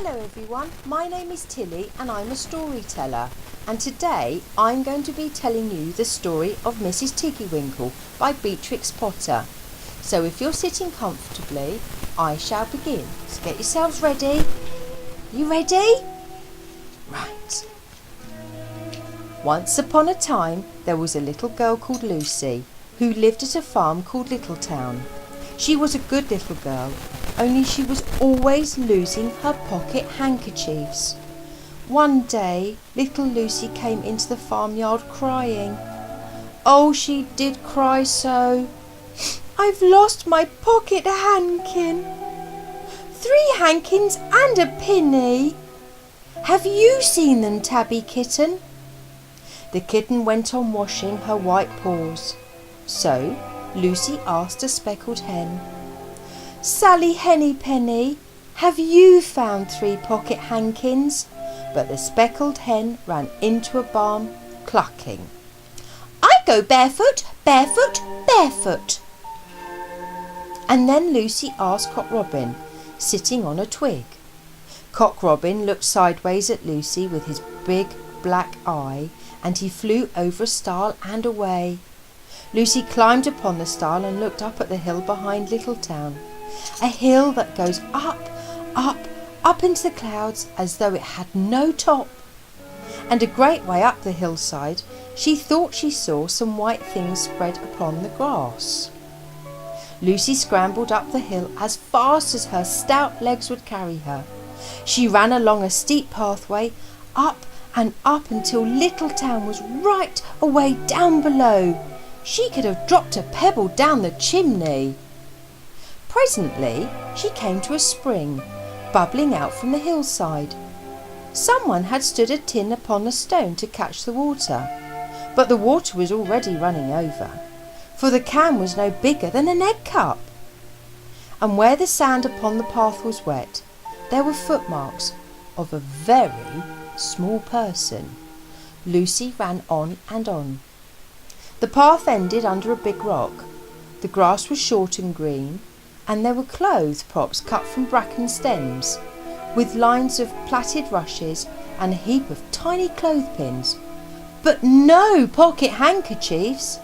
Hello everyone, my name is Tilly and I'm a storyteller, and today I'm going to be telling you the story of Mrs. Tiggy-Winkle by Beatrix Potter. So if you're sitting comfortably, I shall begin. So get yourselves ready. You ready? Right. Once upon a time there was a little girl called Lucy who lived at a farm called Littletown. She was a good little girl, only she was always losing her pocket handkerchiefs. One day, little Lucy came into the farmyard crying. Oh, she did cry so. I've lost my pocket handkin. 3 handkins and a penny. Have you seen them, Tabby kitten? The kitten went on washing her white paws. So Lucy asked a speckled hen, Sally Hennypenny, have you found 3 pocket handkins? But the speckled hen ran into a barn, clucking, I go barefoot, barefoot, barefoot. And then Lucy asked Cock Robin, sitting on a twig. Cock Robin looked sideways at Lucy with his big black eye, and he flew over a stile and away. Lucy climbed upon the stile and looked up at the hill behind Littletown, a hill that goes up, up, up into the clouds as though it had no top. And a great way up the hillside she thought she saw some white things spread upon the grass. Lucy scrambled up the hill as fast as her stout legs would carry her. She ran along a steep pathway, up and up until Littletown was right away down below. She could have dropped a pebble down the chimney. Presently she came to a spring, bubbling out from the hillside. Someone had stood a tin upon a stone to catch the water, but the water was already running over, for the can was no bigger than an egg cup. And where the sand upon the path was wet, there were footmarks of a very small person. Lucy ran on and on. The path ended under a big rock. The grass was short and green, and there were clothes props cut from bracken stems, with lines of plaited rushes and a heap of tiny clothespins, but no pocket handkerchiefs.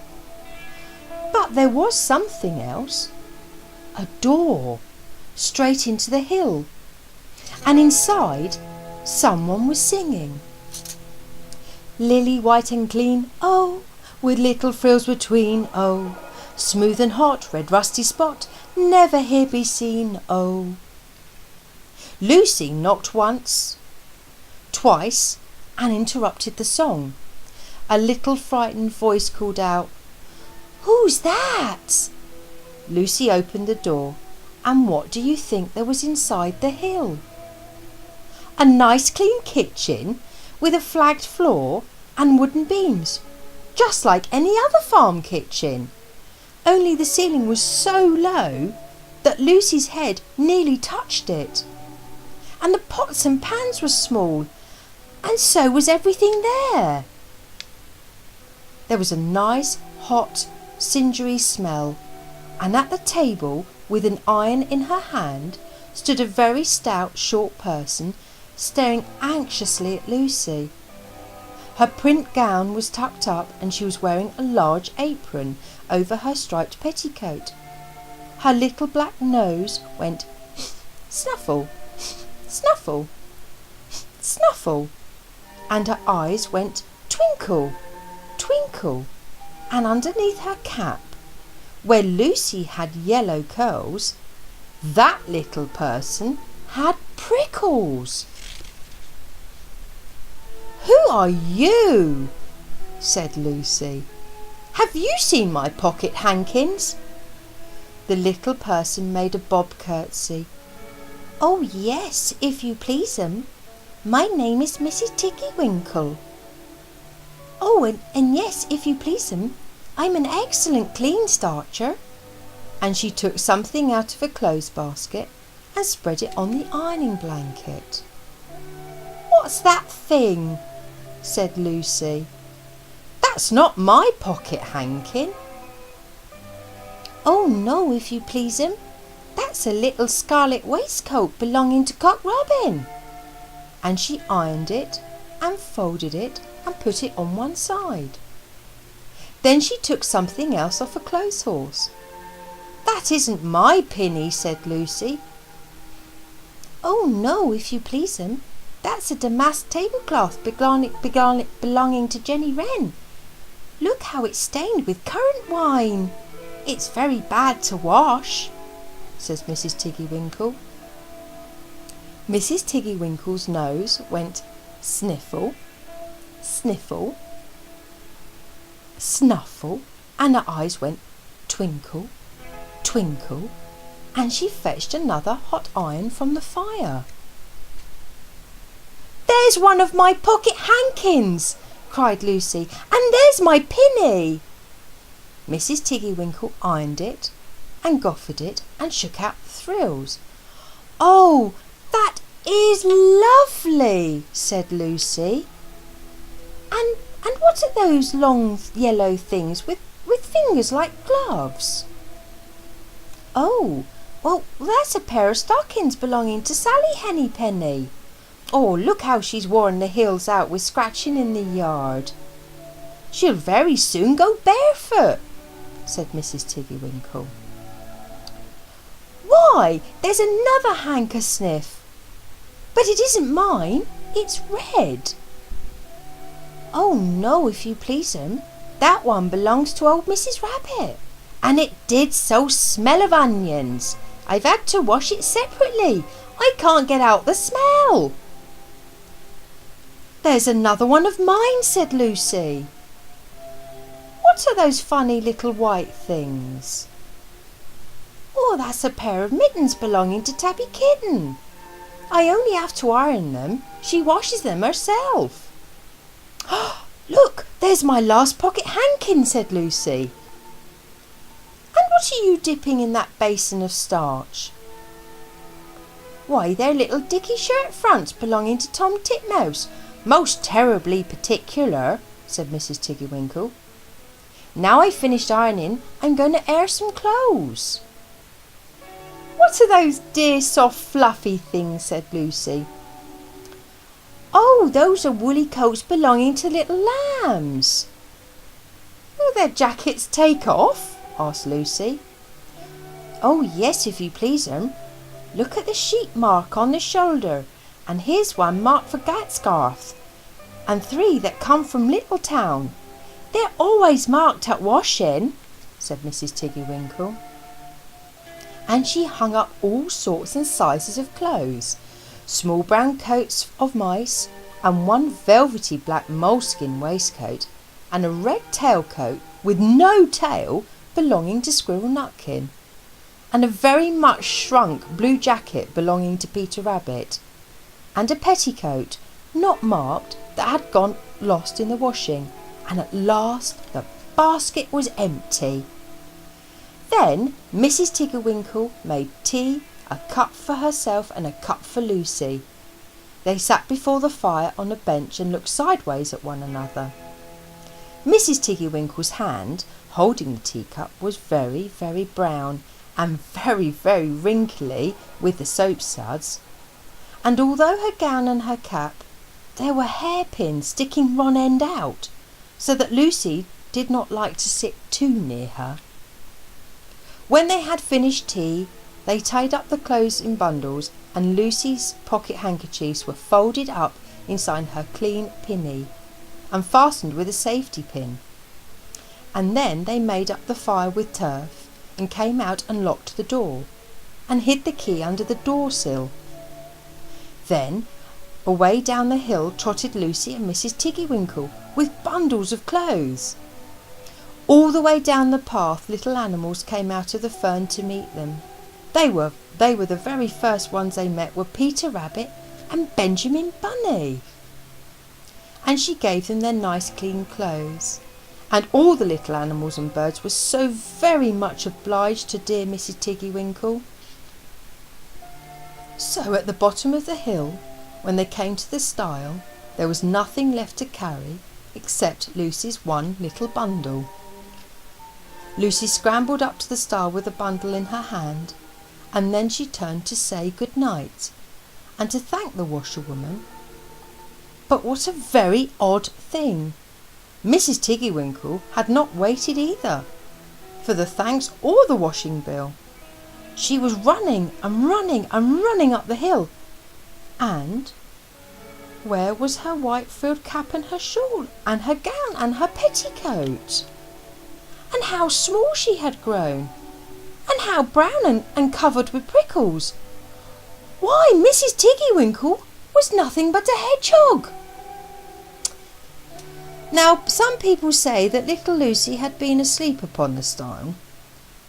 But there was something else. A door straight into the hill, and inside someone was singing. Lily white and clean, oh, with little frills between, oh, smooth and hot, red rusty spot, never here be seen, oh. Lucy knocked once, twice, and interrupted the song. A little frightened voice called out, Who's that? Lucy opened the door, and what do you think there was inside the hill? A nice clean kitchen with a flagged floor and wooden beams, just like any other farm kitchen. Only the ceiling was so low that Lucy's head nearly touched it. And the pots and pans were small, and so was everything there. There was a nice, hot, cindery smell, and at the table, with an iron in her hand, stood a very stout, short person, staring anxiously at Lucy. Her print gown was tucked up, and she was wearing a large apron over her striped petticoat. Her little black nose went snuffle, snuffle, snuffle, and her eyes went twinkle, twinkle, and underneath her cap, where Lucy had yellow curls, that little person had prickles. Who are you? Said Lucy. Have you seen my pocket handkins? The little person made a bob curtsy. Oh yes, if you please 'em. My name is Mrs. Tiggy-Winkle. Oh, and yes, if you please 'em, I'm an excellent clean starcher. And she took something out of a clothes basket and spread it on the ironing blanket. What's that thing? Said Lucy. That's not my pocket handkin. Oh no, if you please 'em. That's a little scarlet waistcoat belonging to Cock Robin, and she ironed it and folded it and put it on one side. Then she took something else off a clothes horse. "That isn't my pinny," said Lucy. "Oh no, if you please, that's a damask tablecloth belonging to Jenny Wren. Look how it's stained with currant wine. It's very bad to wash," says Mrs. Tiggy-Winkle. Mrs. Tiggy-Winkle's nose went sniffle, sniffle, snuffle, and her eyes went twinkle, twinkle, and she fetched another hot iron from the fire. "There's one of my pocket hankins," cried Lucy, "and there's my pinny." Mrs. Tiggy-Winkle ironed it and goffered it and shook out the thrills. "Oh, that is lovely," said Lucy. And what are those long yellow things with fingers like gloves?" "Oh, well, that's a pair of stockings belonging to Sally Hennypenny. Oh, look how she's worn the heels out with scratching in the yard. She'll very soon go barefoot," said Mrs. Tiggy-Winkle. "Why, there's another handkersniff, but it isn't mine, it's red." "Oh no, if you please, that one belongs to old Mrs. Rabbit, and it did so smell of onions. I've had to wash it separately. I can't get out the smell." "There's another one of mine," said Lucy. "What are those funny little white things?" "Oh, that's a pair of mittens belonging to Tabby Kitten. I only have to iron them. She washes them herself." "Look, there's my last pocket hankin," said Lucy. "And what are you dipping in that basin of starch?" "Why, they're little dicky shirt fronts belonging to Tom Titmouse. Most terribly particular," said Mrs. Tiggy-Winkle. "Now I've finished ironing, I'm going to air some clothes." "What are those dear soft fluffy things?" said Lucy. "Oh, those are woolly coats belonging to little lambs." "Will their jackets take off?" asked Lucy. "Oh yes, if you please, Look at the sheep mark on the shoulder, and here's one marked for Gatsgarth, and 3 that come from Littletown. They're always marked at washing," said Mrs. Tiggy-Winkle. And she hung up all sorts and sizes of clothes, small brown coats of mice, and one velvety black moleskin waistcoat, and a red tailcoat with no tail belonging to Squirrel Nutkin, and a very much shrunk blue jacket belonging to Peter Rabbit, and a petticoat not marked that had gone lost in the washing, and at last the basket was empty. Then Mrs. Tiggy-Winkle made tea, a cup for herself and a cup for Lucy. They sat before the fire on a bench and looked sideways at one another. Mrs. Tiggy-Winkle's hand, holding the teacup, was very, very brown and very, very wrinkly with the soap suds, and although her gown and her cap, there were hairpins sticking one end out, so that Lucy did not like to sit too near her. When they had finished tea, they tied up the clothes in bundles, and Lucy's pocket handkerchiefs were folded up inside her clean pinny and fastened with a safety pin. And then they made up the fire with turf and came out and locked the door and hid the key under the door-sill. Then away down the hill trotted Lucy and Mrs. Tiggy-Winkle with bundles of clothes. All the way down the path little animals came out of the fern to meet them. They were the very first ones they met were Peter Rabbit and Benjamin Bunny. And she gave them their nice clean clothes. And all the little animals and birds were so very much obliged to dear Mrs. Tiggy-Winkle. So at the bottom of the hill, when they came to the stile, there was nothing left to carry except Lucy's one little bundle. Lucy scrambled up to the stile with the bundle in her hand, and then she turned to say good night and to thank the washerwoman But what a very odd thing. Mrs. Tiggy-Winkle had not waited either for the thanks or the washing bill. She was running and running and running up the hill. And where was her white frilled cap and her shawl and her gown and her petticoat? And how small she had grown, and how brown and covered with prickles. Why, Mrs. Tiggy-Winkle was nothing but a hedgehog. Now, some people say that little Lucy had been asleep upon the stile,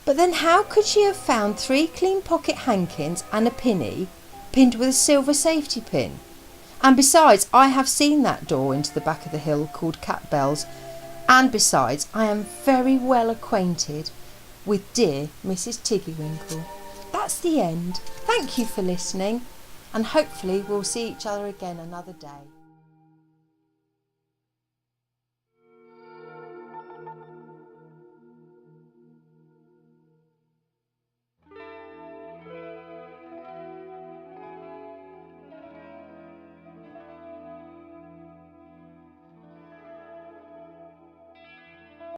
but then how could she have found 3 clean pocket handkins and a pinny pinned with a silver safety pin? And besides, I have seen that door into the back of the hill called Cat Bells, and besides, I am very well acquainted with dear Mrs. Tiggy-Winkle. That's the end. Thank you for listening, and hopefully we'll see each other again another day.